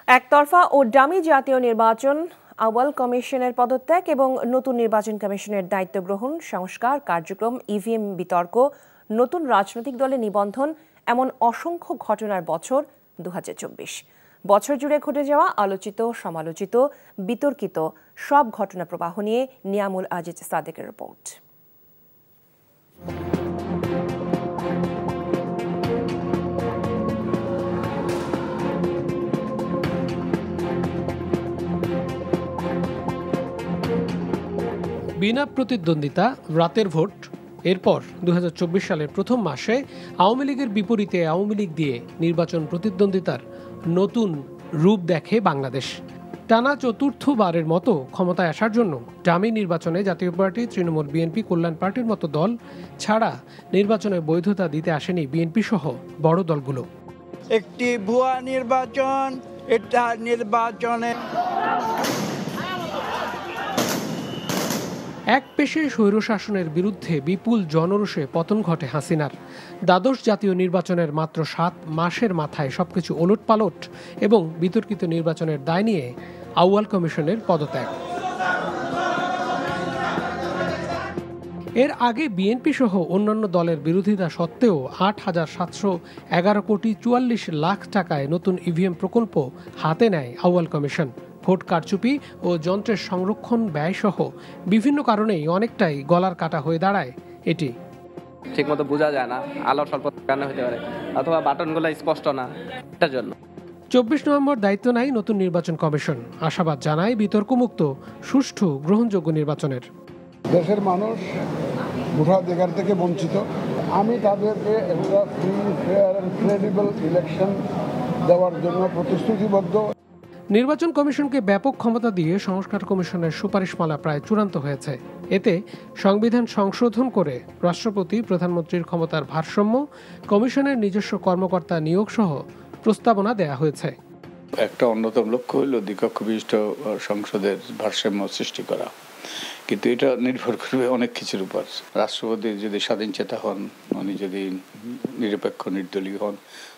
একতরফা ও ডামি জাতীয় নির্বাচন, আউয়াল কমিশনের পদত্যাগ এবং নতুন নির্বাচন কমিশনের দায়িত্ব গ্রহণ, সংস্কার কার্যক্রম, ইভিএম বিতর্ক, নতুন রাজনৈতিক দলে নিবন্ধন, এমন অসংখ্য ঘটনার বছর 2024। বছর জুড়ে ঘটে যাওয়া আলোচিত, সমালোচিত, বিতর্কিত সব ঘটনা প্রবাহ নিয়ে নিয়ামুল আজিজ সাদেকের রিপোর্ট। বিনা প্রতিদ্বন্দ্বিতা, রাতের ভোট, এরপর 2024 সালের প্রথম মাসে আওয়ামী লীগের বিপরীতে আওয়ামী লীগ দিয়ে নির্বাচন প্রতিদ্বন্দ্বিতার নতুন রূপ দেখে বাংলাদেশ। টানা চতুর্থবারের মতো ক্ষমতায় আসার জন্য ডামি নির্বাচনে জাতীয় পার্টি, তৃণমূল, বিএনপি, কল্যাণ পার্টির মতো দল ছাড়া নির্বাচনে বৈধতা দিতে আসেনি বিএনপি সহ বড় দলগুলো। একটি ভুয়া নির্বাচন, এটা নির্বাচনে এক পেশে স্বৈরশাসনের বিরুদ্ধে বিপুল জনরোষে পতন ঘটে হাসিনার। দ্বাদশ জাতীয় নির্বাচনের মাত্র 7 মাসের মাথায় সবকিছু ওলটপালট এবং বিতর্কিত নির্বাচনের দায় নিয়ে আউয়াল কমিশনের পদত্যাগ। এর আগে বিএনপি সহ অন্যান্য দলের বিরোধিতা সত্ত্বেও 8,711 কোটি 44 লাখ টাকায় নতুন ইভিএম প্রকল্প হাতে নেয় আউয়াল কমিশন। ভোট কারচুপি ও যন্ত্রের সংরক্ষণ ব্যয় সহ বিভিন্ন কারণেই অনেকটাই গলার কাটা হয়ে দাঁড়ায় এটি। ঠিকমতো বোঝা যায় না, আলোর স্বল্প কারণে হতে পারে, অথবা বাটনগুলো স্পষ্ট না, এটার জন্য। 24 নভেম্বর দায়িত্ব নেয় নতুন নির্বাচন কমিশন। আশাবাদ জানায় বিতর্কমুক্ত, সুষ্ঠু, গ্রহণযোগ্য নির্বাচনের। দেশের মানুষ ভোটাধিকার থেকে বঞ্চিত। আমি তাদেরকে একটা free, fair and credible election দেওয়ার জন্য প্রতিশ্রুতিবদ্ধ। নির্বাচন কমিশনকে ব্যাপক ক্ষমতা দিয়ে সংস্কার কমিশনের সুপারিশমালা প্রায় চূড়ান্ত হয়েছে। এতে সংবিধান সংশোধন করে রাষ্ট্রপতি, প্রধানমন্ত্রীর ক্ষমতার ভারসাম্য, কমিশনের নিজস্ব কর্মকর্তা নিয়োগ সহ প্রস্তাবনা দেয়া হয়েছে। একটা অন্যতম লক্ষ্য হলো দ্বিকক্ষ বিশিষ্ট সংসদের ভারসাম্য সৃষ্টি করা, কিন্তু এটা নির্ভর করবে অনেক কিছুর উপর। রাষ্ট্রপতি যদি স্বাধীনচেতা হন, উনি যদি নিরপেক্ষ নির্দলীয় হন,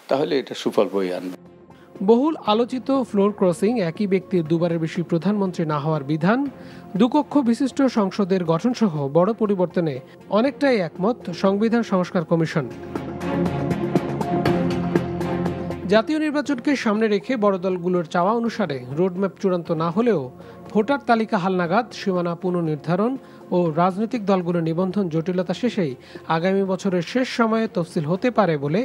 তাহলে এটা সুফল বয়ে আনবে। বহুল আলোচিত ফ্লোর ক্রসিং, একই ব্যক্তির দুবারের বেশি প্রধানমন্ত্রী না হওয়ার বিধান, দুকক্ষ বিশিষ্ট সংসদের গঠনসহ বড় পরিবর্তনে অনেকটাই একমত সংবিধান সংস্কার কমিশন। জাতীয় নির্বাচনকে সামনে রেখে বড় দলগুলোর চাওয়া অনুসারে রোডম্যাপ চূড়ান্ত না হলেও ভোটার তালিকা হালনাগাদ, সীমানা পুনর্নির্ধারণ ও রাজনৈতিক দলগুলোর নিবন্ধন জটিলতা শেষেই আগামী বছরের শেষ সময়ে তফসিল হতে পারে বলে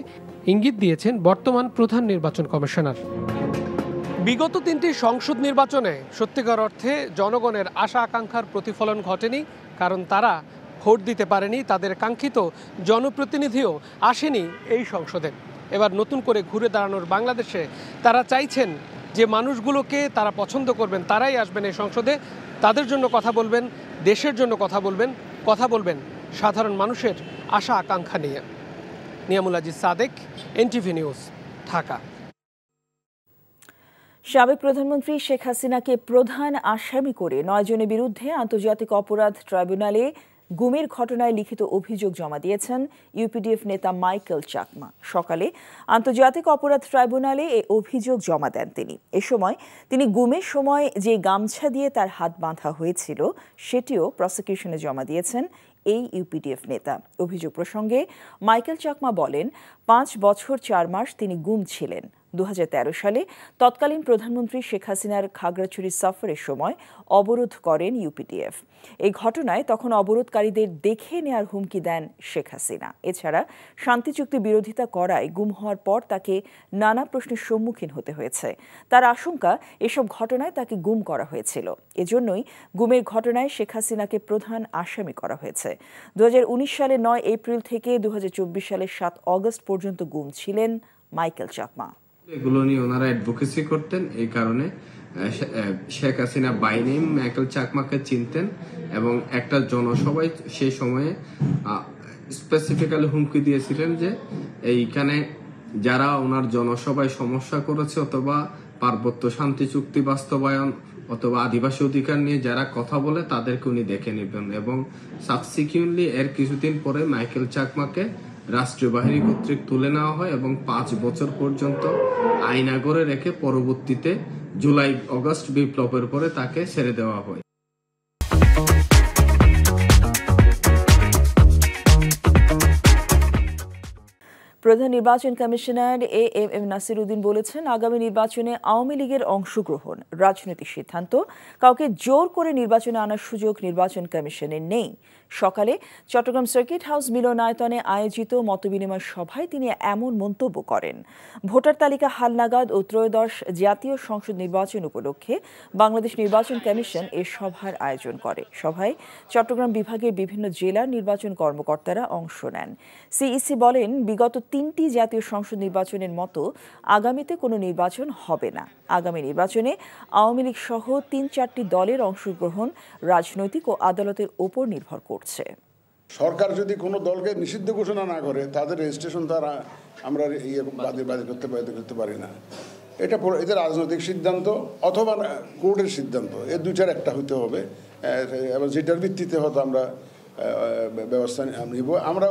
ইঙ্গিত দিয়েছেন বর্তমান প্রধান নির্বাচন কমিশনার। বিগত 3টি সংসদ নির্বাচনে সত্যিকার অর্থে জনগণের আশা আকাঙ্ক্ষার প্রতিফলন ঘটেনি, কারণ তারা ভোট দিতে পারেনি, তাদের কাঙ্ক্ষিত জনপ্রতিনিধিও আসেনি এই সংসদে। এবার নতুন করে ঘুরে দাঁড়ানোর বাংলাদেশে তারা চাইছেন যে মানুষগুলোকে তারা পছন্দ করবেন তারাই আসবেন এই সংসদে, তাদের জন্য কথা বলবেন, দেশের জন্য কথা বলবেন সাধারণ মানুষের আশা আকাঙ্ক্ষা নিয়ে। Niamul Aziz Sadek, NTV news, Dhaka. সাবেক প্রধানমন্ত্রী শেখ হাসিনাকে প্রধান আসামি করে 9 জনের বিরুদ্ধে আন্তর্জাতিক অপরাধ ট্রাইব্যুনালে গুমের ঘটনায় লিখিত অভিযোগ জমা দিয়েছেন ইউপিডিএফ নেতা মাইকেল চাকমা। সকালে আন্তর্জাতিক অপরাধ ট্রাইব্যুনালে এই অভিযোগ জমা দেন তিনি। এ সময় তিনি গুমের সময় যে গামছা দিয়ে তার হাত বাঁধা হয়েছিল সেটিও প্রসিকিউশনে জমা দিয়েছেন এই ইউপিডিএফ নেতা। অভিযোগ প্রসঙ্গে মাইকেল চাকমা বলেন, 5 বছর 4 মাস তিনি গুম ছিলেন। 2013 সালে তৎকালীন প্রধানমন্ত্রী শেখ হাসিনার খাগড়াছড়ি সফরের সময় অবরোধ করেন ইউপিডিএফ। এই ঘটনায় তখন অবরোধকারীদের দেখে নেয়ার হুমকি দেন শেখ হাসিনা। এছাড়া শান্তি চুক্তি বিরোধিতা করায় গুম হওয়ার পর তাকে নানা প্রশ্নের সম্মুখীন হতে হয়েছে। তার আশঙ্কা, এসব ঘটনায় তাকে গুম করা হয়েছিল। এজন্যই গুমের ঘটনায় শেখ হাসিনাকে প্রধান আসামি করা হয়েছে। 2019 সালের 9 এপ্রিল থেকে 2024 সালের 7 অগস্ট পর্যন্ত গুম ছিলেন মাইকেল চাকমা। এগুলো নিয়ে ওনারা অ্যাডভোকেসি করতেন, এই কারণে Sheikh Hasina by name Michael চাকমাকে চিনতেন এবং একটা জনসভায় সেই সময়ে স্পেসিফিক্যালি হুমকি দিয়েছিলেন যে এইখানে যারা ওনার জনসভায় সমস্যা করেছে অথবা পার্বত্য শান্তি চুক্তি বাস্তবায়ন অথবা আদিবাসী অধিকার নিয়ে যারা কথা বলে তাদেরকে উনি দেখে নেবেন। এবং সাবসিকুয়েন্টলি এর কিছুদিন পরে মাইকেল চাকমাকে রাষ্ট্রীয় বাহিনী কর্তৃক তুলে নেওয়া হয় এবং 5 বছর পর্যন্ত আইনা করে রেখে পরবর্তীতে জুলাই অগস্ট বিপ্লবের পরে তাকে ছেড়ে দেওয়া হয়। প্রধান নির্বাচন কমিশনার এএম নাসির উদ্দিন বলেছেন, আগামী নির্বাচনে আওয়ামী লীগের অংশগ্রহণ রাজনৈতিক সিদ্ধান্ত, কাউকে জোর করে নির্বাচনে আনার সুযোগ নির্বাচন কমিশনের নেই। সকালে চট্টগ্রাম সার্কিট হাউস মিলনায়তনে আয়োজিত মতবিনিময় সভায় তিনি এমন মন্তব্য করেন। ভোটার তালিকা হালনাগাদ ও ত্রয়োদশ জাতীয় সংসদ নির্বাচন উপলক্ষে বাংলাদেশ নির্বাচন কমিশন এ সভার আয়োজন করে। সভায় চট্টগ্রাম বিভাগের বিভিন্ন জেলার নির্বাচন কর্মকর্তারা অংশ নেন। সিইসি বলেন, বিগত 3টি জাতীয় সংসদ নির্বাচনের মতো আগামীতে কোনো নির্বাচন হবে না। আগামী নির্বাচনে আওয়ামী লীগ সহ 3-4টি দলের অংশগ্রহণ রাজনৈতিক ও আদালতের ওপর নির্ভর করছে। সরকার যদি কোনো দলকে নিষিদ্ধ ঘোষণা না করে, তাদের রেজিস্ট্রেশন দ্বারা আমরা বাতিল করতে পারি না। এটা এদের রাজনৈতিক সিদ্ধান্ত অথবা কোর্টের সিদ্ধান্ত, এর দুইটার একটা হতে হবে এবং যেটার ভিত্তিতে হয়তো আমরা ব্যবস্থা নিব। আমরা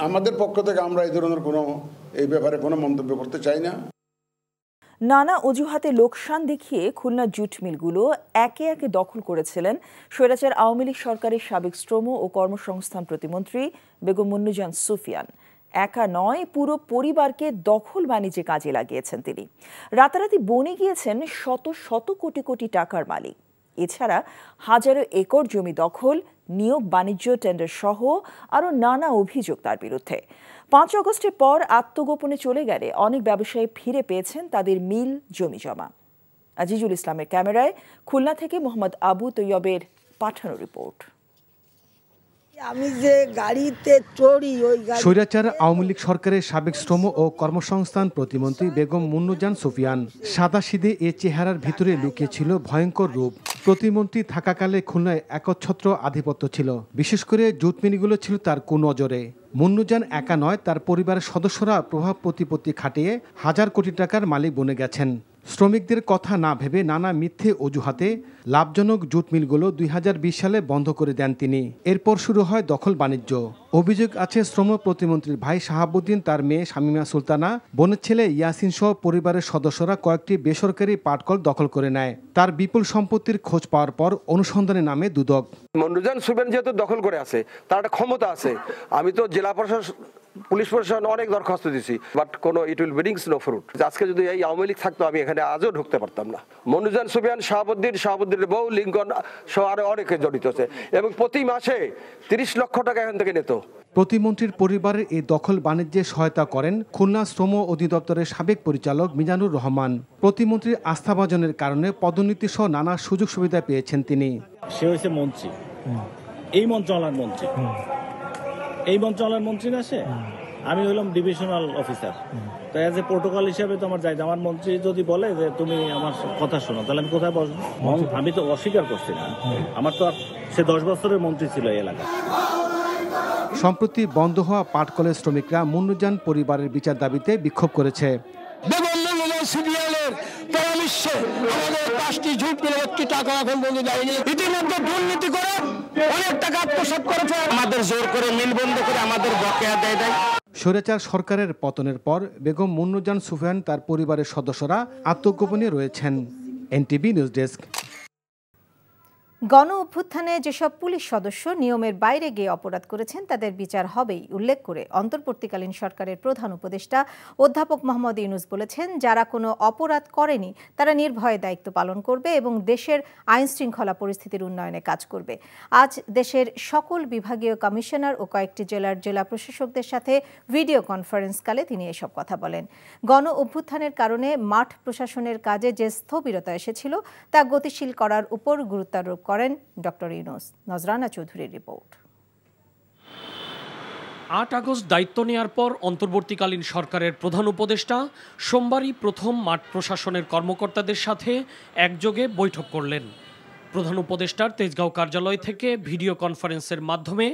আমাদের পক্ষ থেকে আমরা এই ধরনের কোনো এই ব্যাপারে কোনো মন্তব্য করতে চাই না। নানা অজুহাতে লোকসান দেখিয়ে খুলনা জুট মিলগুলো একে একে দখল করেছিলেন স্বৈরাচার আওয়ামী লীগ সরকারের সাবেক শ্রম ও কর্মসংস্থান প্রতিমন্ত্রী বেগম মুন্নুজান সুফিয়ান। একা নয়, পুরো পরিবারকে দখল বাণিজ্যে কাজে লাগিয়েছেন তিনি। রাতারাতি বনে গিয়েছেন শত শত কোটি কোটি টাকার মালিক। এছাড়া হাজারো একর জমি দখল, নিয়োগ বাণিজ্য টেন্ডার সহ আরও নানা অভিযোগ তার বিরুদ্ধে। 5 আগস্টের পর আত্মগোপনে চলে গেলে অনেক ব্যবসায়ী ফিরে পেয়েছেন তাদের মিল জমি জমা। আজিজুল ইসলামের ক্যামেরায় খুলনা থেকে মোহাম্মদ আবু তৈয়বের পাঠানো রিপোর্ট। আমি যে গাড়িতে চড়ি ওই স্বৈরাচার আওয়ামী লীগ সরকারের সাবেক শ্রম ও কর্মসংস্থান প্রতিমন্ত্রী বেগম মুন্নুজান সুফিয়ান। সাদাসিধে এ চেহারার ভিতরে লুকিয়ে ছিল ভয়ঙ্কর রূপ। প্রতিমন্ত্রী থাকাকালে খুলনায় একচ্ছত্র আধিপত্য ছিল। বিশেষ করে জুট মিলগুলো ছিল তার কুনজরে। মুন্নুজান একা নয়, তার পরিবারের সদস্যরা প্রভাব প্রতিপত্তি খাটিয়ে হাজার কোটি টাকার মালিক বনে গেছেন। শ্রমিকদের কথা না ভেবে নানা মিথ্যে অজুহাতে লাভজনক জুট মিলগুলো 2020 সালে বন্ধ করে দেন তিনি। এরপর শুরু হয় দখল বাণিজ্য। অভিযোগ আছে শ্রম প্রতিমন্ত্রীর ভাই শাহাবুদ্দিন, তার মেয়ে শামিমা সুলতানা, বোনের ছেলে ইয়াসিন সহ পরিবারের সদস্যরা কয়েকটি বেসরকারি পাটকল দখল করে নেয়। তার বিপুল সম্পত্তির খোঁজ পাওয়ার পর অনুসন্ধানে নামে দুদক। মুন্নুজান সুফিয়ান যেহেতু দখল করে আছে, তার একটা ক্ষমতা আছে। আমি তো জেলা প্রশাসন, পুলিশ প্রশাসন অনেক দরখাস্ত দিয়েছি, বাট কোনো it will brings no fruit. আজকে যদি এই আওয়ামী লীগ থাকতো, আমি এখানে আজও ঢুকতে পারতাম না। মুন্নুজান সুফিয়ান, শাহাবুদ্দিনের বউ, লিঙ্কন সহ আরো অনেকে জড়িত আছে এবং প্রতি মাসে 30 লক্ষ টাকা এখান থেকে নিত। প্রতিমন্ত্রীর পরিবারের এই দখল বাণিজ্যে সহায়তা করেন খুলনা শ্রম অধিদপ্তরের সাবেক পরিচালক মিজানুর রহমান। প্রতিমন্ত্রীর আস্থাভাজনের কারণে পদোন্নতি সহ নানা সুযোগ সুবিধা পেয়েছেন তিনি। সে হয়েছে মন্ত্রী, এই মন্ত্রণালয়ের মন্ত্রী, এই মন্ত্রণালয়ের মন্ত্রী না সে। আমি হলাম ডিভিশনাল অফিসার। তো অ্যাজ এ প্রোটোকল হিসাবে তো আমার যাইতে, আমার মন্ত্রী যদি বলে যে তুমি আমার কথা শোনো, তাহলে আমি কোথায় বসবো? আমি তো অস্বীকার করছি না। আমার তো সে 10 বছরের মন্ত্রী ছিল এই এলাকায়। সম্প্রতি বন্ধ হওয়া পাটকলের শ্রমিকরা মুন্নুজান পরিবারের বিচার দাবিতে বিক্ষোভ করেছে। পরামর্শে আমাদের 5টি জুট মিলে 1টি টাকা এখন বন্ধ দেয়নি। ইতিমধ্যে দুর্নীতি করে অনেক টাকা আত্মসাৎ করেছে। আমাদের জোর করে মিল বন্ধ করে আমাদের বকেয়া দেয়। স্বৈরাচার সরকারের পতনের পর বেগম মুন্নুজান সুফিয়ান, তার পরিবারের সদস্যরা আত্মগোপনে রয়েছেন। NTV news desk. গণ অভ্যুত্থানে যেসব পুলিশ সদস্য নিয়মের বাইরে গিয়ে অপরাধ করেছেন তাদের বিচার হবেই উল্লেখ করে অন্তর্বর্তীকালীন সরকারের প্রধান উপদেষ্টা অধ্যাপক মোহাম্মদ ইউনূস বলেছেন, যারা কোনো অপরাধ করেনি তারা নির্ভয়ে দায়িত্ব পালন করবে এবং দেশের আইনশৃঙ্খলা পরিস্থিতির উন্নয়নে কাজ করবে। আজ দেশের সকল বিভাগীয় কমিশনার ও কয়েকটি জেলার জেলা প্রশাসকদের সাথে ভিডিও কনফারেন্সকালে তিনি এসব কথা বলেন। গণ অভ্যুত্থানের কারণে মাঠ প্রশাসনের কাজে যে স্থবিরতা এসেছিল তা গতিশীল করার উপর গুরুত্বারোপ করেন ডক্টর ইউনূস। নজরানা চৌধুরীর রিপোর্ট। 8 আগস্ট দায়িত্ব নেয়ার পর অন্তর্বর্তীকালীন সরকারের প্রধান উপদেষ্টা সোমবারই প্রথম মাঠ প্রশাসনের কর্মকর্তাদের সাথে একযোগে বৈঠক করলেন। প্রধান উপদেষ্টার তেজগাঁও কার্যালয় থেকে ভিডিও কনফারেন্সের মাধ্যমে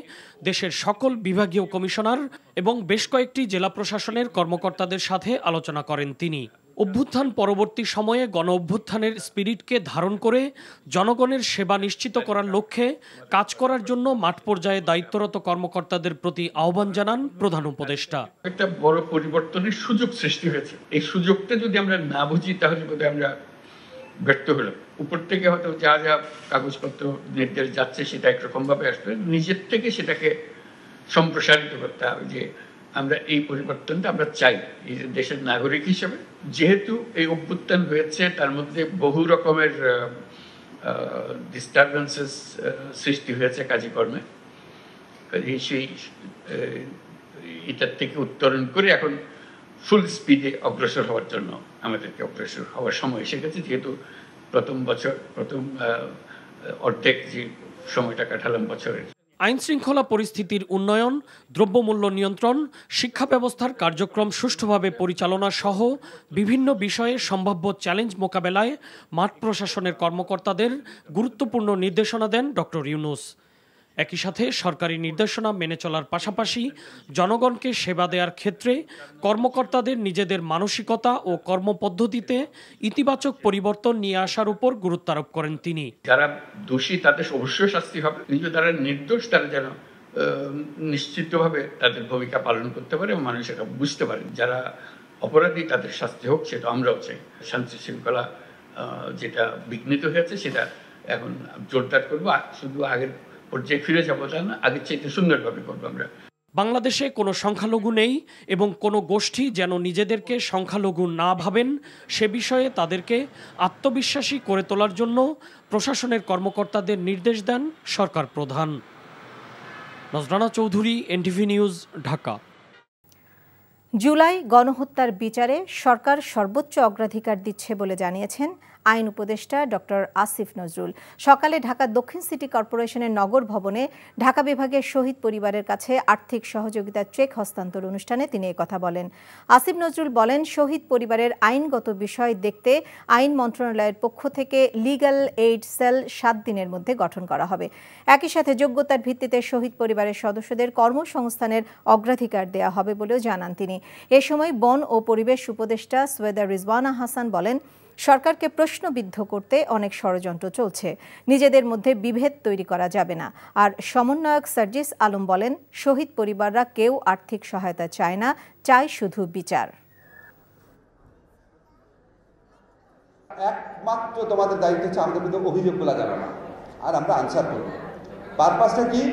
দেশের সকল বিভাগীয় কমিশনার এবং বেশ কয়েকটি জেলা প্রশাসনের কর্মকর্তাদের সাথে আলোচনা করেন তিনি। অভ্যুত্থান পরবর্তী সময়ে গণ অভ্যুত্থানের স্পিরিটকে ধারণ করে জনগণের সেবা নিশ্চিত করার লক্ষ্যে কাজ করার জন্য মাঠ পর্যায়ে দায়িত্বরত কর্মকর্তাদের প্রতি আহ্বান জানান প্রধান উপদেষ্টা। একটা বড় পরিবর্তনের সুযোগ সৃষ্টি হয়েছে, এই সুযোগটা যদি আমরা না বুঝি তাহলে বোধহয় আমরা ব্যর্থ হলাম। উপর থেকে হয়তো যা যা কাগজপত্র নির্দেশ যাচ্ছে সেটা একরকম ভাবে আসবে, নিজের থেকে সেটাকে সম্প্রসারিত করতে হবে যে আমরা এই পরিবর্তনটা আমরা চাই এই দেশের নাগরিক হিসেবে। যেহেতু এই অভ্যুত্থান হয়েছে তার মধ্যে বহু রকমের ডিস্টারবেন্সেস সৃষ্টি হয়েছে কাজকর্মে, সেই এটার থেকে উত্তরণ করে এখন ফুল স্পিডে অগ্রসর হওয়ার জন্য আমাদেরকে অগ্রসর হওয়ার সময় এসে গেছে। যেহেতু প্রথম অর্ধেক যে সময়টা কাটালাম বছরের। আইন শৃঙ্খলা পরিস্থিতির উন্নয়ন, দ্রব্যমূল্য নিয়ন্ত্রণ, শিক্ষা ব্যবস্থার কার্যক্রম সুষ্ঠুভাবে পরিচালনা সহ বিভিন্ন বিষয়ে সম্ভাব্য চ্যালেঞ্জ মোকাবেলায় মাঠ প্রশাসনের কর্মকর্তাদের গুরুত্বপূর্ণ নির্দেশনা দেন ডক্টর ইউনূস। একই সাথে সরকারি নির্দেশনা মেনে চলার পাশাপাশি জনগণকে সেবা দেওয়ার ক্ষেত্রে কর্মকর্তাদের নিজেদের মানসিকতা ও কর্মপদ্ধতিতে ইতিবাচক পরিবর্তন নিয়ে আসার উপর গুরুত্ব আরোপ করেন তিনি। যারা দোষী তাদের অবশ্যই শাস্তি হবে, কিন্তু যারা নির্দোষ তারা যেন নিশ্চিতভাবে তাদের ভূমিকা পালন করতে পারে এবং মানুষ এটা বুঝতে পারে। যারা অপরাধী তাদের শাস্তি হোক, সেটা আমরাও চাই। শান্তি শৃঙ্খলা যেটা বিঘ্নিত হয়েছে সেটা এখন জোরদার করবো, শুধু আগের পর্যায়ে ফিরে যাবো তা না, আগের চাইতে সুন্দরভাবে করবো আমরা। বাংলাদেশে কোনো সংখ্যালঘু নেই এবং কোনো গোষ্ঠী যেন নিজেদেরকে সংখ্যালঘু না ভাবেন সে বিষয়ে তাদেরকে আত্মবিশ্বাসী করে তোলার জন্য প্রশাসনের কর্মকর্তাদের নির্দেশ দেন সরকার প্রধান। নজরানা চৌধুরী, এনটিভি নিউজ, ঢাকা। জুলাই গণহত্যার বিচারে সরকার সর্বোচ্চ অগ্রাধিকার দিচ্ছে বলে জানিয়েছেন আইন উপদেষ্টা ডক্টর আসিফ নজরুল। সকালে ঢাকা দক্ষিণ সিটি কর্পোরেশনের নগর ভবনে ঢাকা বিভাগের শহীদ পরিবারের কাছে আর্থিক সহযোগিতার চেক হস্তান্তর অনুষ্ঠানে তিনি কথা বলেন। আসিফ নজরুল বলেন, শহীদ পরিবারের আইনগত বিষয় দেখতে আইন মন্ত্রণালয়ের পক্ষ থেকে লিগ্যাল এইড সেল 7 দিনের মধ্যে গঠন করা হবে। একই সাথে যোগ্যতার ভিত্তিতে শহীদ পরিবারের সদস্যদের কর্মসংস্থানের অগ্রাধিকার দেওয়া হবে বলেও জানান তিনি। এ সময় বন ও পরিবেশ উপদেষ্টা সৈয়দা রিজওয়ানা হাসান বলেন, সরকারকে প্রশ্নবিদ্ধ করতে অনেক ষড়যন্ত্র চলছে, নিজেদের মধ্যে বিভেদ তৈরি করা যাবে না। আর সমন্বয়ক সার্জিস আলম বলেন, শহীদ পরিবাররা কেউ আর্থিক সহায়তা চায় না, চায় শুধু বিচার। একমাত্র তোমাদের দায়িত্ব হচ্ছে আমাদের বিরুদ্ধে অভিযোগগুলো জানানো, আর আমরা আনসার করব। পারপাসটা কি?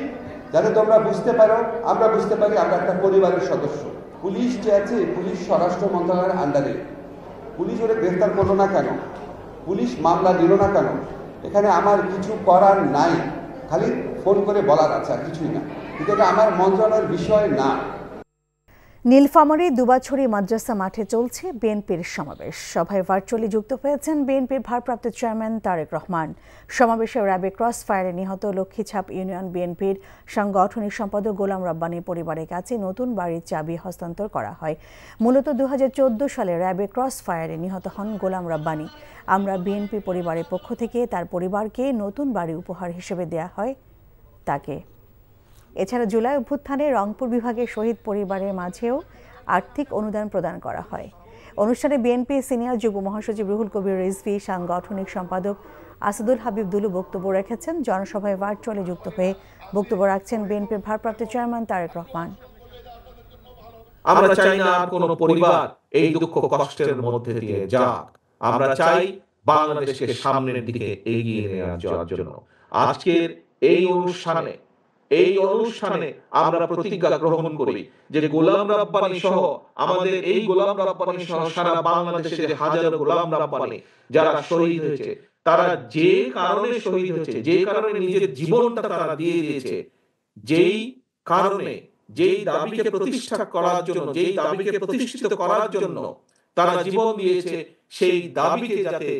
যাতে তোমরা বুঝতে পারো, আমরা বুঝতে পারি আমরা একটা পরিবারের সদস্য। পুলিশ যে আছে, পুলিশ স্বরাষ্ট্র মন্ত্রণালয়ের আন্ডারে। পুলিশ ওরে গ্রেফতার করলো না কেন? পুলিশ মামলা দিল না কেন? এখানে আমার কিছু করার নাই, খালি ফোন করে বলার আছে, আর কিছুই না। কিন্তু এটা আমার মন্ত্রণালয়ের বিষয় না। নীলফামারী দুবাছড়ি মাদ্রাসা মাঠে চলছে বিএনপির সমাবেশ। সভায় ভার্চুয়ালি যুক্ত হয়েছেন বিএনপির ভারপ্রাপ্ত চেয়ারম্যান তারেক রহমান। সমাবেশে র্যাবে ক্রস ফায়ারে নিহত লক্ষ্মীছাপ ইউনিয়ন বিএনপির সাংগঠনিক সম্পাদক গোলাম রাব্বানীর পরিবারের কাছে নতুন বাড়ির চাবি হস্তান্তর করা হয়। মূলত 2014 সালে র্যাবে ক্রস ফায়ারে নিহত হন গোলাম রাব্বানী। আমরা বিএনপি পরিবারের পক্ষ থেকে তার পরিবারকে নতুন বাড়ি উপহার হিসেবে দেয়া হয় তাকে। এছাড়া জুলাই অভ্যুত্থানে রংপুর বিভাগের শহীদ পরিবারের মাঝেও আর্থিক অনুদান প্রদান করা হয়। অনুষ্ঠানে বিএনপি সিনিয়র যুগ্ম মহাসচিব রুহুল কবির রিজভী, সাংগঠনিক সম্পাদক আসাদুল হাবিব দুলু বক্তব্য রেখেছেন। জনসভায় ভার্চুয়ালি যুক্ত হয়ে বক্তব্য রাখছেন বিএনপির ভারপ্রাপ্ত চেয়ারম্যান তারেক রহমান। আমরা চাই না আর কোনো পরিবার এই দুঃখ কষ্টের মধ্যে দিয়ে যাক। আমরা চাই বাংলাদেশকে সামনের দিকে এগিয়ে নিয়ে যাওয়ার জন্য আজকের এই অনুষ্ঠানে আমরা প্রতিজ্ঞা গ্রহণ করি যে গোলাম রাব্বানী সহ আমাদের এই গোলাম রাব্বানী সহ সারা বাংলাদেশে যে হাজারো গোলাম রাব্বানী যারা শহীদ হয়েছে, তারা যে কারণে শহীদ হয়েছে, যে কারণে নিজের জীবনটা তারা দিয়ে দিয়েছে, যেই কারণে, যেই দাবিকে প্রতিষ্ঠা করার জন্য, যেই দাবিকে প্রতিষ্ঠিত করার জন্য তারা জীবন দিয়েছে, সেই দাবিকে যাতে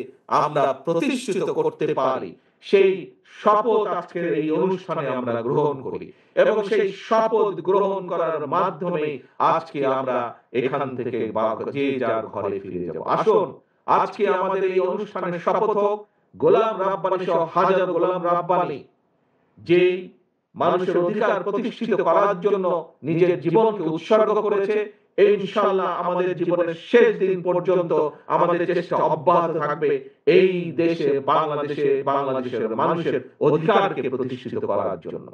আমরা প্রতিষ্ঠিত করতে পারি, সেই শপথ আজকের এই অনুষ্ঠানে আমরা গ্রহণ করি এবং সেই শপথ গ্রহণ করার মাধ্যমে আজকে আমরা এখান থেকে যে যার ঘরে ফিরে যাব। আসুন আজকে আমাদের এই অনুষ্ঠানের শপথ হোক গোলাম রাব্বানী সহ হাজার গোলাম রাব্বানী যেই মানুষের অধিকার প্রতিষ্ঠিত করার জন্য নিজের জীবনকে উৎসর্গ করেছে, ইনশাআল্লাহ আমাদের জীবনের শেষ দিন পর্যন্ত আমাদের চেষ্টা অব্যাহত থাকবে এই দেশে বাংলাদেশের মানুষের অধিকারকে প্রতিষ্ঠিত করার জন্য।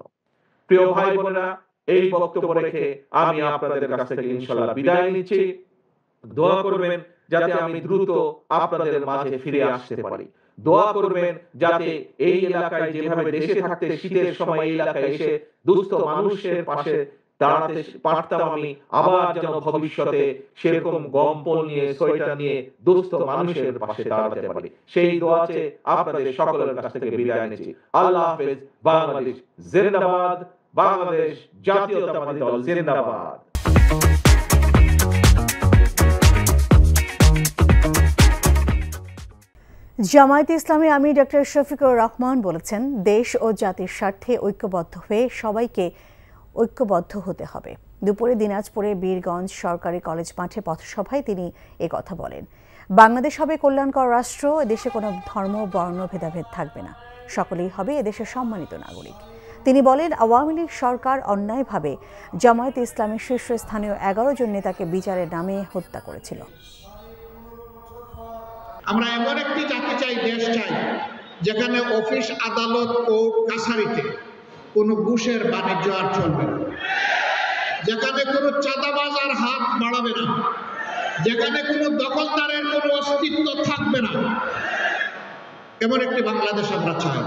প্রিয় ভাই বোনেরা, এই বক্তব্য রেখে আমি আপনাদের কাছ থেকে ইনশাআল্লাহ বিদায় নিচ্ছি। দোয়া করবেন যাতে আমি দ্রুত আপনাদের মাঝে ফিরে আসতে পারি। দোয়া করবেন যাতে এই এলাকায় যেভাবে দেশে থাকতে শীতের সময় এই এলাকায় এসে দুস্থ মানুষের পাশে দাঁড়াতে পারতাম আমি, আবার যেন ভবিষ্যতে সেরকম গম্বল নিয়ে সোয়েটার নিয়ে দুস্থ মানুষের পাশে দাঁড়াতে পারি। সেই দোয়া চেয়ে আপনাদের সকলের কাছ থেকে বিদায় নিচ্ছি। আল্লাহ হাফেজ। বাংলাদেশ জিন্দাবাদ। বাংলাদেশ জাতীয়তাবাদী দল জিন্দাবাদ। জামায়াতে ইসলামী আমির ডক্টর শফিকুর রহমান বলেছেন, দেশ ও জাতির স্বার্থে ঐক্যবদ্ধ হয়ে সবাইকে ঐক্যবদ্ধ হতে হবে। দুপুরে দিনাজপুরে বীরগঞ্জ সরকারি কলেজ মাঠে পথসভায় তিনি কথা বলেন। বাংলাদেশ হবে কল্যাণকর রাষ্ট্র, এদেশে কোনো ধর্ম বর্ণ ভেদাভেদ থাকবে না, সকলেই হবে এদেশের সম্মানিত নাগরিক। তিনি বলেন, আওয়ামী লীগ সরকার অন্যায়ভাবে জামায়াতে ইসলামীর শীর্ষস্থানীয় 11 জন নেতাকে বিচারের নামে হত্যা করেছিল। আমরা এমন একটি জাতি চাই, দেশ চাই, যেখানে অফিস, আদালত, কোর্ট কাছারিতে কোনো ঘুষের বাণিজ্য আর চলবে না, যেখানে কোনো চাঁদাবাজ আর হাত বাড়াবে না, যেখানে কোনো দখলদারের কোনো অস্তিত্ব থাকবে না, এমন একটি বাংলাদেশ আমরা চাই।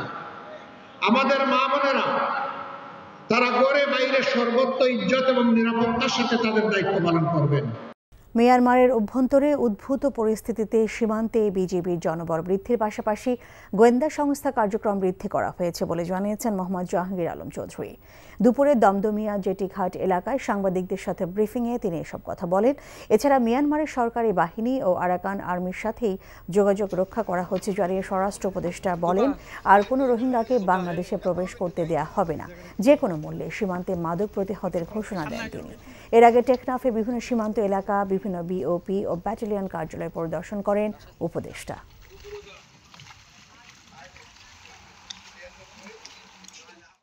আমাদের মা বোনেরা তারা ঘরে বাইরে সর্বত্র ইজ্জত এবং নিরাপত্তার সাথে তাদের দায়িত্ব পালন করবেন। মিয়ানমারের অভ্যন্তরে উদ্ভূত পরিস্থিতিতে সীমান্তে বিজিবির জনবল বৃদ্ধির পাশাপাশি গোয়েন্দা সংস্থা কার্যক্রম বৃদ্ধি করা হয়েছে বলে জানিয়েছেন মোহাম্মদ জাহাঙ্গীর আলম চৌধুরী। দুপুরে দমদমিয়া জেটিঘাট এলাকায় সাংবাদিকদের সাথে ব্রিফিংয়ে তিনি এসব কথা বলেন। এছাড়া মিয়ানমারের সরকারি বাহিনী ও আরাকান আর্মির সাথেই যোগাযোগ রক্ষা করা হচ্ছে জানিয়ে স্বরাষ্ট্র উপদেষ্টা বলেন, আর কোনো রোহিঙ্গাকে বাংলাদেশে প্রবেশ করতে দেয়া হবে না, যে কোনো মূল্যে সীমান্তে মাদক প্রতিহতের ঘোষণা দেন তিনি। এর আগে টেকনাফে বিভিন্ন সীমান্ত এলাকা, বিভিন্ন বিওপি ও ব্যাটালিয়ন কার্যালয় পরিদর্শন করেন উপদেষ্টা।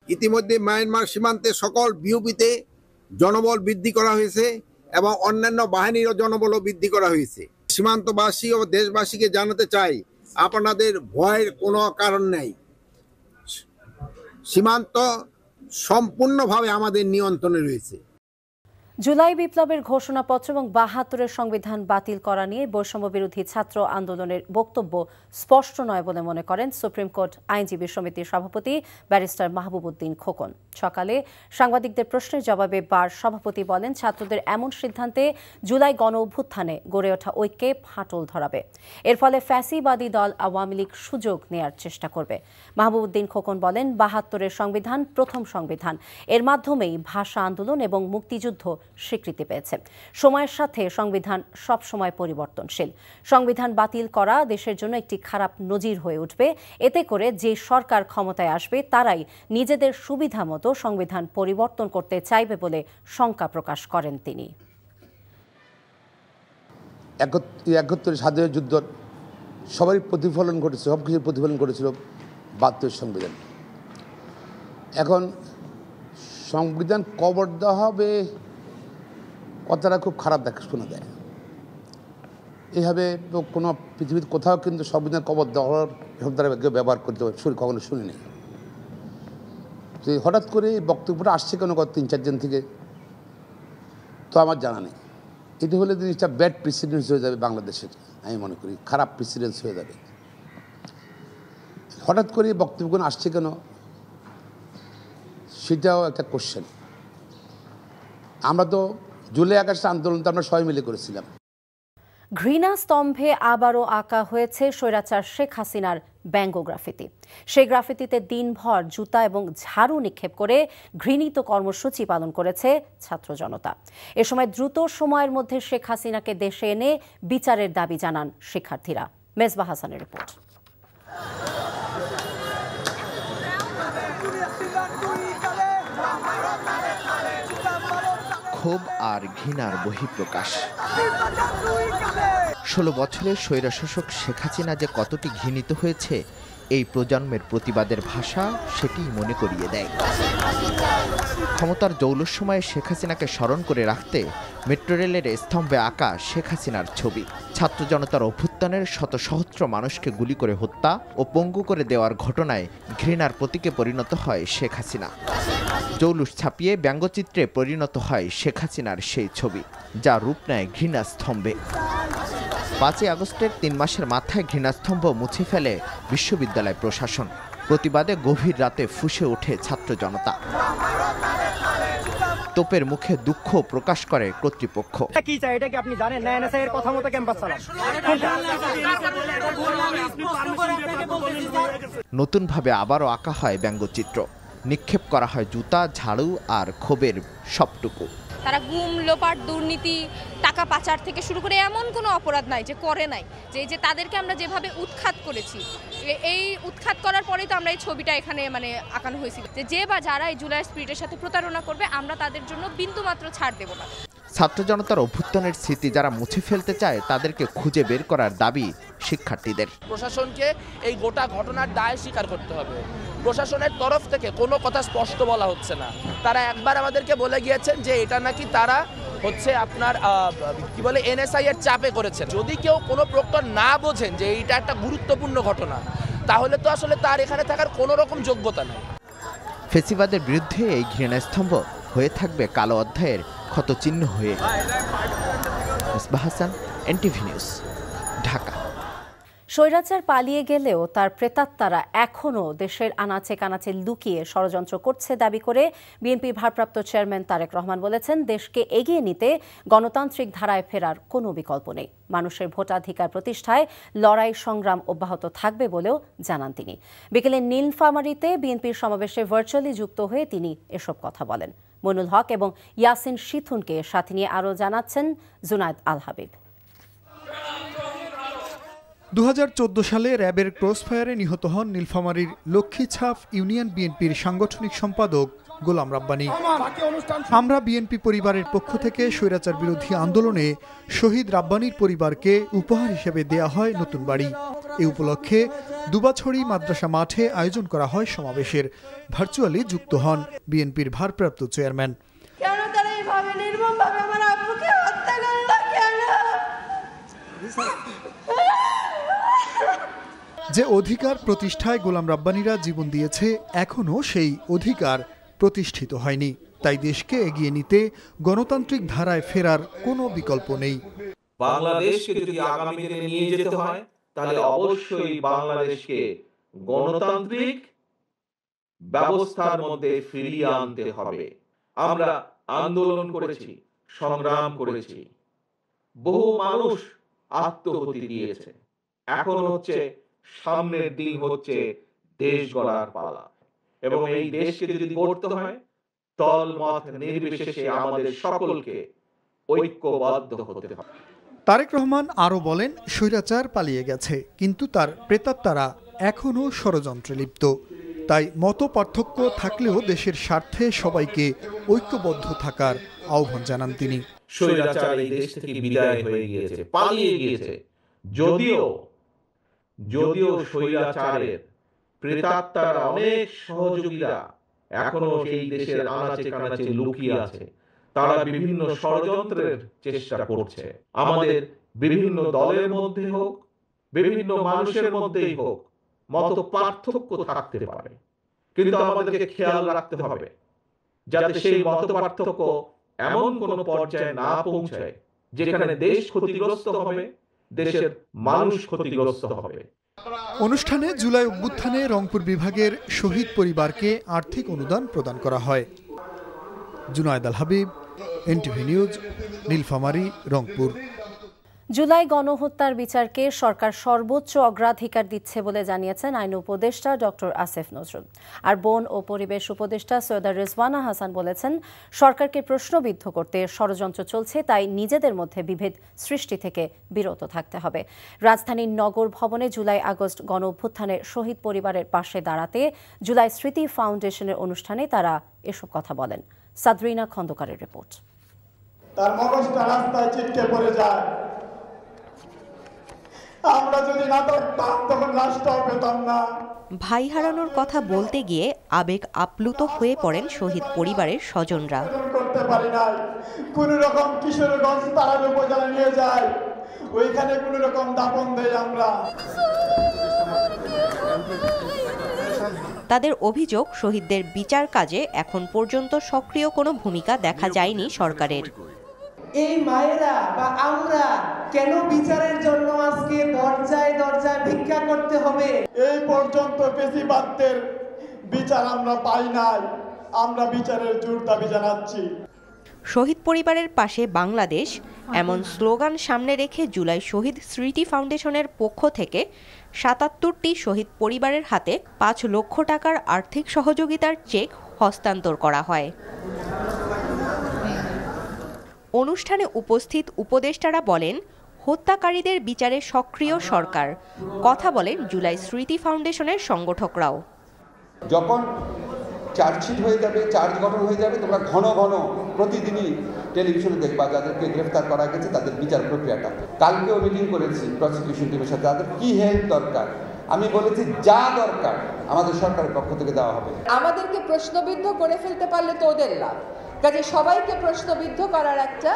ইতিমধ্যে মায়ানমার সীমান্তে সকল বিওপিতে জনবল বৃদ্ধি করা হয়েছে এবং অন্যান্য বাহিনীরও জনবলও বৃদ্ধি করা হয়েছে। সীমান্তবাসী ও দেশবাসীকে জানাতে চাই, আপনাদের ভয়ের কোনো কারণ নেই। সীমান্ত সম্পূর্ণভাবে আমাদের নিয়ন্ত্রণে রয়েছে। জুলাই বিপ্লবের ঘোষণাপত্র এবং ৭২-এর সংবিধান বাতিল করা নিয়ে বৈষম্য বিরোধী ছাত্র আন্দোলনের বক্তব্য স্পষ্ট নয় বলে মনে করেন সুপ্রিম কোর্ট আইনজীবী সমিতির সভাপতি ব্যারিস্টার মাহবুব উদ্দিন খোকন। সকালে সাংবাদিকদের প্রশ্নের জবাবে বার সভাপতি বলেন, ছাত্রদের এমন সিদ্ধান্তে জুলাই গণ অভ্যুত্থানে গড়ে ওঠা ঐক্যে ফাটল ধরাবে। এর ফলে ফ্যাসিবাদী দল আওয়ামী লীগ সুযোগ নেয়ার চেষ্টা করবে। মাহবুব উদ্দিন খোকন বলেন, ৭২-এর সংবিধান প্রথম সংবিধান, এর মাধ্যমেই ভাষা আন্দোলন এবং মুক্তিযুদ্ধ স্বীকৃতি পেয়েছে। সময়ের সাথে সংবিধান সবসময় পরিবর্তনশীল। সংবিধান বাতিল করা দেশের জন্য একটি খারাপ নজির হয়ে উঠবে। এতে করে যে সরকার ক্ষমতায় আসবে তারাই নিজেদের সুবিধা মতো সংবিধান পরিবর্তন করতে চাইবে বলে শঙ্কা প্রকাশ করেন তিনি। ৭১ স্বাধীনতা যুদ্ধ সবারই প্রতিফলন ঘটেছে, সব কিছুর প্রতিফলন ঘটেছিল ৭২ সংবিধান। এখন সংবিধান কবর দেওয়া হবে কথাটা খুব খারাপ শোনা যায়। এইভাবে কোনো পৃথিবীর কোথাও কিন্তু সংবিধান কবর দেওয়ার শব্দটা কেউ ব্যবহার করতে কখনো শুনিনি। তো হঠাৎ করে এই বক্তব্যটা আসছে কেন গত ৩-৪ দিন থেকে তো আমার জানা নেই। এটি হলে জিনিসটা ব্যাড প্রেসিডেন্স হয়ে যাবে বাংলাদেশের, আমি মনে করি খারাপ প্রেসিডেন্স হয়ে যাবে। হঠাৎ করে বক্তব্যগুলো আসছে কেন সেটাও একটা কোশ্চেন। আমরা তো জুলাই আগস্ট আন্দোলন তো আমরা সবাই মিলে করেছিলাম। ঘৃণা স্তম্ভে আবারও আঁকা হয়েছে স্বৈরাচার শেখ হাসিনার ব্যঙ্গ গ্রাফিতি। সেই গ্রাফিতিতে দিনভর জুতা এবং ঝাড়ু নিক্ষেপ করে ঘৃণিত কর্মসূচি পালন করেছে ছাত্র জনতা। এ সময় দ্রুত সময়ের মধ্যে শেখ হাসিনাকে দেশে এনে বিচারের দাবি জানান শিক্ষার্থীরা। মেজবা হাসানের রিপোর্ট। ক্ষোভ আর ঘৃণার বহিঃপ্রকাশ। ১৬ বছরের স্বৈরশাসক শেখ হাসিনা যে কতটি ঘৃণিত হয়েছে এই প্রজন্মের প্রতিবাদের ভাষা সেটিই মনে করিয়ে দেয়। ক্ষমতার জৌলুস সময়ে শেখ হাসিনাকে স্মরণ করে রাখতে মেট্রো রেলের স্তম্ভে আঁকা শেখ হাসিনার ছবি। ছাত্র জনতার অভ্যুত্থানের শত সহস্র মানুষকে গুলি করে হত্যা ও পঙ্গু করে দেওয়ার ঘটনায় ঘৃণার প্রতীকে পরিণত হয় শেখ হাসিনা। জৌলুস ছাপিয়ে ব্যঙ্গচিত্রে পরিণত হয় শেখ হাসিনার সেই ছবি, যা রূপ নেয় ঘৃণা স্তম্ভে। 5ই আগস্টের 3 মাসের মাথায় ঘৃণাস্তম্ভ মুছে ফেলে বিশ্ববিদ্যালয় প্রশাসন। প্রতিবাদে গভীর রাতে ফুঁসে ওঠে ছাত্র জনতা। তোপের মুখে দুঃখ প্রকাশ করে কর্তৃপক্ষ। কি চাই এটা কি আপনি জানেন না? এনএসআই এর কথা মতো ক্যাম্পাস চালান। নতুনভাবে আবারও আঁকা হয় ব্যঙ্গচিত্র, নিক্ষেপ করা হয় জুতা, ঝাড়ু আর ক্ষোভের সবটুকু। তারা গুম, লোপাট, দুর্নীতি, টাকা পাচার থেকে শুরু করে এমন কোনো অপরাধ নাই যে করে নাই। যে তাদেরকে আমরা যেভাবে উৎখাত করেছি, এই উৎখাত করার পরেই তো আমরা এই ছবিটা এখানে আঁকানো হয়েছিল যে বা যারা এই জুলাই স্পিরিটের সাথে প্রতারণা করবে আমরা তাদের জন্য বিন্দুমাত্র ছাড় দেব না। ছাত্র জনতার অভ্যুত্থানের স্মৃতি যারা মুছে ফেলতে চায় তাদেরকে খুঁজে বের করার দাবি শিক্ষার্থীদের। প্রশাসনকে এই গোটা ঘটনার দায় স্বীকার করতে হবে। প্রশাসনের তরফ থেকে কোনো কথা স্পষ্ট বলা হচ্ছে না। তারা একবার আমাদেরকে বলে গিয়েছেন যে এটা নাকি তারা আপনার কি বলে এনএসআই এর চাপে করেছেন। যদি কেউ কোনো প্রক্টর না বোঝেন যে এটা একটা গুরুত্বপূর্ণ ঘটনা, তাহলে তো আসলে তার এখানে থাকার কোনো রকম যোগ্যতা নেই। ফেসিবাদের বিরুদ্ধে এই ঘৃণাস্তম্ভ হয়ে থাকবে কালো অধ্যায়ের ক্ষতচিহ্ন হয়ে। Misbah Hasan, NTV news, Dhaka. স্বৈরাচার পালিয়ে গেলেও তার প্রেতাত্মারা এখনও দেশের আনাচে কানাচে লুকিয়ে ষড়যন্ত্র করছে দাবি করে বিএনপির ভারপ্রাপ্ত চেয়ারম্যান তারেক রহমান বলেছেন, দেশকে এগিয়ে নিতে গণতান্ত্রিক ধারায় ফেরার কোনো বিকল্প নেই। মানুষের ভোটাধিকার প্রতিষ্ঠায় লড়াই সংগ্রাম অব্যাহত থাকবে বলেও জানান তিনি। বিকেলে নীলফামারীতে বিএনপির সমাবেশে ভার্চুয়ালি যুক্ত হয়ে তিনি এসব কথা বলেন। মইনুল হক এবং ইয়াসিন শিথুনকে সাথে নিয়ে আরও জানাচ্ছেন জুনায়েদ আল হাবিব। 2014 সালে র্যাবের ক্রসফায়ারে নিহত হন নীলফামারীর লক্ষ্মীছাপ ইউনিয়ন বিএনপির সাংগঠনিক সম্পাদক গোলাম রাব্বানী। আমরা বিএনপি পরিবারের পক্ষ থেকে স্বৈরাচার বিরোধী আন্দোলনে শহীদ রাব্বানীর পরিবারকে উপহার হিসেবে দেয়া হয় নতুন বাড়ি। এ উপলক্ষে দুবাছড়ি মাদ্রাসা মাঠে আয়োজন করা হয় সমাবেশের। ভার্চুয়ালি যুক্ত হন বিএনপির ভারপ্রাপ্ত চেয়ারম্যান। যে অধিকার প্রতিষ্ঠায় গোলাম রাব্বানীরা জীবন দিয়েছে, এখনও সেই অধিকার প্রতিষ্ঠিত হয়নি। তাই দেশকে এগিয়ে নিতে গণতান্ত্রিক ধারায় ফেরার কোনো বিকল্প নেই। বাংলাদেশকে যদি আগামী দিনে নিয়ে যেতে হয়, তাহলে অবশ্যই বাংলাদেশকে গণতান্ত্রিক ব্যবস্থার মধ্যে ফিরিয়ে আনতে হবে। আমরা আন্দোলন করেছি, সংগ্রাম করেছি, বহু মানুষ আত্মহতি দিয়েছে। এখন সামনের দিন দেশ গড়ার পালা, এবং এই দেশকে যদি গড়তে হয় দল মত নির্বিশেষে আমাদের সকলকে ঐক্যবদ্ধ হতে হবে। তারেক রহমান আরও বলেন, স্বৈরাচার পালিয়ে গেছে, কিন্তু তার প্রেতাত্মারা এখনও ষড়যন্ত্রে লিপ্ত। তাই মত পার্থক্য থাকলেও দেশের স্বার্থে সবাইকে ঐক্যবদ্ধ থাকার আহ্বান জানান তিনি। স্বৈরাচার এই দেশ থেকে বিদায় হয়ে গিয়েছে, পালিয়ে গিয়েছে। যদিও স্বৈরাচারের প্রেতাত্মার অনেক সহযোগীরা এখনো সেই দেশের আনাচে কানাচে লুকিয়ে আছে। তারা বিভিন্ন ষড়যন্ত্রের চেষ্টা করছে। আমাদের বিভিন্ন দলের মধ্যে হোক, বিভিন্ন মানুষের মধ্যেই হোক, মত পার্থক্য থাকতে পারে, কিন্তু আমাদেরকে খেয়াল রাখতে হবে যাতে সেই মত পার্থক্য এমন কোন পর্যায়ে না পৌঁছায় যেখানে দেশ ক্ষতিগ্রস্ত হবে, দেশের মানুষ ক্ষতিগ্রস্ত হবে। অনুষ্ঠানে জুলাই অভ্যুত্থানে রংপুর বিভাগের শহীদ পরিবারকে আর্থিক অনুদান প্রদান করা হয়। জুনায়েদ আল হাবিব, এনটিভি নিউজ, নীলফামারী, রংপুর। জুলাই গণহত্যার বিচারকে সরকার সর্বোচ্চ অগ্রাধিকার দিচ্ছে বলে জানিয়েছেন আইন উপদেষ্টা ডক্টর আসিফ নজরুল। আর বন ও পরিবেশ উপদেষ্টা সৈয়দা রিজওয়ানা হাসান বলেছেন, সরকারকে প্রশ্নবিদ্ধ করতে ষড়যন্ত্র চলছে, তাই নিজেদের মধ্যে বিভেদ সৃষ্টি থেকে বিরত থাকতে হবে। রাজধানীর নগর ভবনে জুলাই আগস্ট গণ অভ্যুত্থানের শহীদ পরিবারের পাশে দাঁড়াতে জুলাই স্মৃতি ফাউন্ডেশনের অনুষ্ঠানে তারা এসব কথা বলেন। সাদরিনা খন্দকারের রিপোর্ট। তার মগজটা রাস্তায় ছিটকে পড়ে যায়, আমরা যদি না থাকতাম তখন রাষ্ট্র পেতাম না। ভাই হারানোর কথা বলতে গিয়ে আবেগ আপ্লুত হয়ে পড়েন শহীদ পরিবারের স্বজনরা। করতে পারি নাই, কোন রকম কিশোরগঞ্জ তারার উপজেলা নিয়ে যায়, ওইখানে কোন রকম দাপন দেয় আমরা। তাদের অভিযোগ, শহীদদের বিচার কাজে এখন পর্যন্ত সক্রিয় কোনো ভূমিকা দেখা যায়নি সরকারের। এই মায়েরা বা আমরা কেন বিচারের জন্য আজকে দরজায় দরজায় ভিক্ষা করতে হবে? এই পর্যন্ত ফ্যাসিবাদদের বিচার আমরা পাই নাই, আমরা বিচারের জোর দাবি জানাচ্ছি। শহীদ পরিবারের পাশে বাংলাদেশ এমন স্লোগান সামনে রেখে জুলাই শহীদ স্মৃতি ফাউন্ডেশনের পক্ষ থেকে ৭৭টি শহীদ পরিবারের হাতে ৫ লক্ষ টাকার আর্থিক সহযোগিতার চেক হস্তান্তর করা হয়। অনুষ্ঠানে উপস্থিত উপদেষ্টারা বলেন, হত্যাকারীদের বিচারে সক্রিয় সরকার। কথা বলেন জুলাই স্মৃতি ফাউন্ডেশনের সংগঠকরাও। যখন চার্জশিট হয়ে যাবে, চার্জ গঠন হয়ে যাবে, তোমরা ঘন ঘন প্রতিদিনই টেলিভিশনে দেখবা যাদেরকে গ্রেফতার করা গেছে তাদের বিচার প্রক্রিয়াটা। কালকেও মিটিং করেছি প্রসিকিউশন টিমের সাথে, তাদের কি হেল্প দরকার আমি বলেছি, যা দরকার আমাদের সরকারের পক্ষ থেকে দেওয়া হবে। আমাদেরকে প্রশ্নবিদ্ধ করে ফেলতে পারলে তো ওদের লাভ, কাজে সবাইকে প্রশ্নবিদ্ধ করার একটা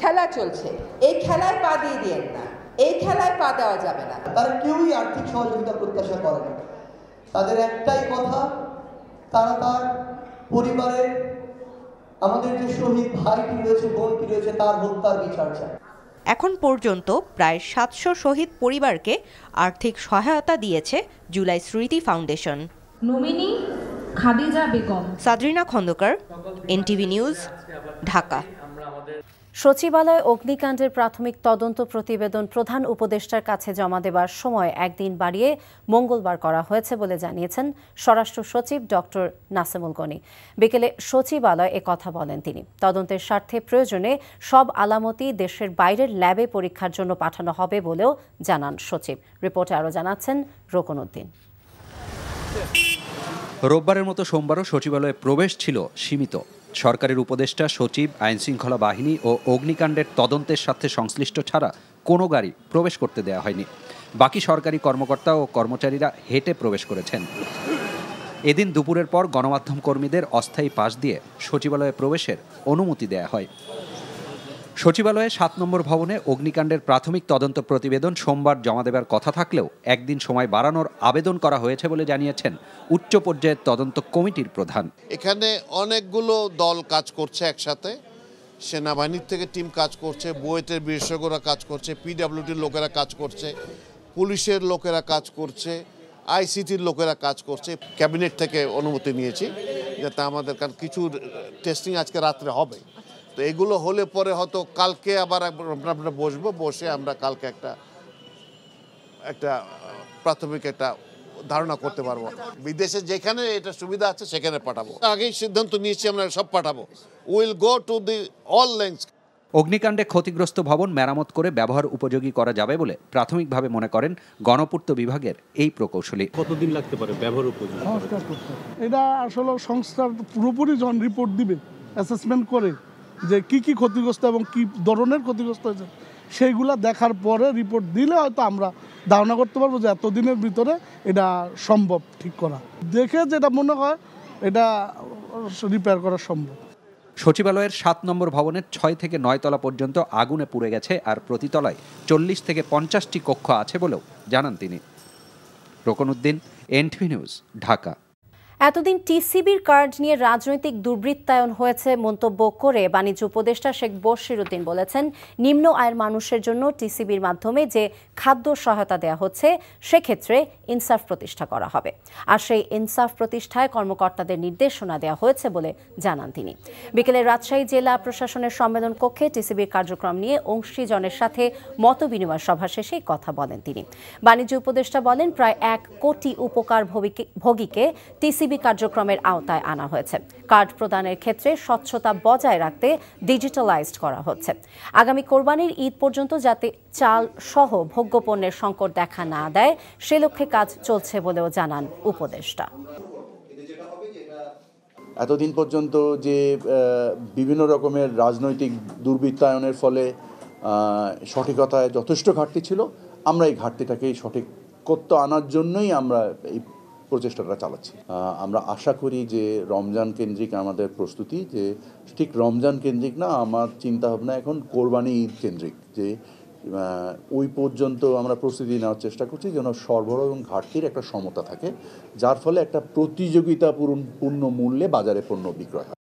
খেলা চলছে। এই খেলায় পা দিয়ে দিয়েন না, এই খেলায় পা দেওয়া যাবে না। তারা কেউই আর্থিক সহযোগিতা প্রত্যাশা করে না, তাদের একটাই কথা, তারা তার পরিবারের আমাদের যে শহীদ ভাইটি রয়েছে, বোনটি রয়েছে, তার হত্যার বিচার চায়। এখন পর্যন্ত প্রায় ৭০০ শহীদ পরিবারকে আর্থিক সহায়তা দিয়েছে July Smriti Foundation. Nominee Khadija Begum. Sadrina Khandakar, NTV news, Dhaka. সচিবালয় অগ্নিকাণ্ডের প্রাথমিক তদন্ত প্রতিবেদন প্রধান উপদেষ্টার কাছে জমা দেবার সময় একদিন বাড়িয়ে মঙ্গলবার করা হয়েছে বলে জানিয়েছেন স্বরাষ্ট্র সচিব ডক্টর নাসিমুল গনি। বিকেলে সচিবালয়ে একথা বলেন তিনি। তদন্তের স্বার্থে প্রয়োজনে সব আলামতি দেশের বাইরের ল্যাবে পরীক্ষার জন্য পাঠানো হবে বলেও জানান সচিব। রিপোর্টে আরও জানাচ্ছেন রোকন উদ্দিন। রোববারের মতো সোমবারও সচিবালয়ে প্রবেশ ছিল সীমিত। সরকারের উপদেষ্টা, সচিব, আইনশৃঙ্খলা বাহিনী ও অগ্নিকাণ্ডের তদন্তের সাথে সংশ্লিষ্ট ছাড়া কোনো গাড়ি প্রবেশ করতে দেওয়া হয়নি। বাকি সরকারি কর্মকর্তা ও কর্মচারীরা হেঁটে প্রবেশ করেছেন। এদিন দুপুরের পর গণমাধ্যম কর্মীদের অস্থায়ী পাস দিয়ে সচিবালয়ে প্রবেশের অনুমতি দেওয়া হয়। সচিবালয়ে ৭ নম্বর ভবনে অগ্নিকাণ্ডের প্রাথমিক তদন্ত প্রতিবেদন সোমবার জমা দেবার কথা থাকলেও একদিন সময় বাড়ানোর আবেদন করা হয়েছে বলে জানিয়েছেন উচ্চ পর্যায়ের তদন্ত কমিটির প্রধান। এখানে অনেকগুলো দল কাজ করছে একসাথে, সেনাবাহিনীর থেকে টিম কাজ করছে, বুয়েটের বিশেষজ্ঞরা কাজ করছে, পিডব্লিউডির লোকেরা কাজ করছে, পুলিশের লোকেরা কাজ করছে, আইসিটির লোকেরা কাজ করছে। ক্যাবিনেট থেকে অনুমতি নিয়েছি যাতে আমাদের কিছু টেস্টিং আজকে রাত্রে হবে। তো এগুলো হলে পরে হয়তো কালকে আবার আমরা বসে আমরা কালকে একটা প্রাথমিক একটা ধারণা করতে পারবো। বিদেশে যেখানে এটা সুবিধা আছে সেখানে পাঠাবো। আগেই সিদ্ধান্ত নিয়েছি আমরা সব পাঠাবো। Will go to the all lengths. অগ্নিকাণ্ডে ক্ষতিগ্রস্ত ভবন মেরামত করে ব্যবহার উপযোগী করা যাবে বলে প্রাথমিকভাবে মনে করেন গণপূর্ত বিভাগের এই প্রকৌশলী। কতদিন লাগতে পারে ব্যবহার উপযোগী? এটা আসলে সংস্থার পুরোপুরি যখন রিপোর্ট দিবে, অ্যাসেসমেন্ট করে যে কি কি ক্ষতিগ্রস্ত এবং কি ধরনের ক্ষতিগ্রস্ত হয়েছে সেইগুলা দেখার পরে রিপোর্ট দিলে হয়তো আমরা ধারণা করতে পারবো যে এতদিনের ভিতরে এটা সম্ভব ঠিক করা। দেখে যেটা মনে হয় এটা রিপেয়ার করা সম্ভব। সচিবালয়ের ৭ নম্বর ভবনের ৬ থেকে ৯ তলা পর্যন্ত আগুনে পুড়ে গেছে, আর প্রতিতলায় ৪০ থেকে ৫০টি কক্ষ আছে বলেও জানান তিনি। রোকন উদ্দিন, এনটিভি নিউজ, ঢাকা। এতদিন টিসিবির কার্ড নিয়ে রাজনৈতিক দুর্বৃত্তায়ন হয়েছে মন্তব্য করে বাণিজ্য উপদেষ্টা শেখ বশির উদ্দিন বলেছেন, নিম্ন আয়ের মানুষের জন্য টিসিবির মাধ্যমে যে খাদ্য সহায়তা দেওয়া হচ্ছে সেক্ষেত্রে ইনসাফ প্রতিষ্ঠা করা হবে, আর সেই ইনসাফ প্রতিষ্ঠায় কর্মকর্তাদের নির্দেশনা দেওয়া হয়েছে বলে জানান তিনি। বিকেলে রাজশাহী জেলা প্রশাসনের সম্মেলন কক্ষে টিসিবির কার্যক্রম নিয়ে অংশীজনের সাথে মতবিনিময় সভা শেষে কথা বলেন তিনি। বাণিজ্য উপদেষ্টা বলেন, প্রায় ১ কোটি উপকার ভোগীকে টিসিবি কার্যক্রমের আওতায় আনা হয়েছে। কার্ড প্রদানের ক্ষেত্রে স্বচ্ছতা বজায় রাখতে ডিজিটালাইজড করা হচ্ছে। আগামী কোরবানির ঈদ পর্যন্ত যাতে চাল সহ ভোগ্যপণ্যের সংকট দেখা না দেয় সে লক্ষ্যে কাজ চলছে বলেও জানান উপদেষ্টা। এতদিন পর্যন্ত যে বিভিন্ন রকমের রাজনৈতিক দুর্বৃত্তায়নের ফলে সঠিকতায় যথেষ্ট ঘাটতি ছিল। আমরা এই ঘাটতিটাকে সঠিকত্ব আনার জন্যই আমরা এই প্রচেষ্টাটা চালাচ্ছি। আমরা আশা করি যে রমজান কেন্দ্রিক আমাদের প্রস্তুতি, যে ঠিক রমজান কেন্দ্রিক না, আমার চিন্তা ভাবনা এখন কোরবানি ঈদ কেন্দ্রিক, যে ওই পর্যন্ত আমরা প্রস্তুতি নেওয়ার চেষ্টা করছি যেন সরবরাহ এবং ঘাটতির একটা সমতা থাকে, যার ফলে একটা প্রতিযোগিতাপূর্ণ মূল্যে বাজারে পণ্য বিক্রয় হয়।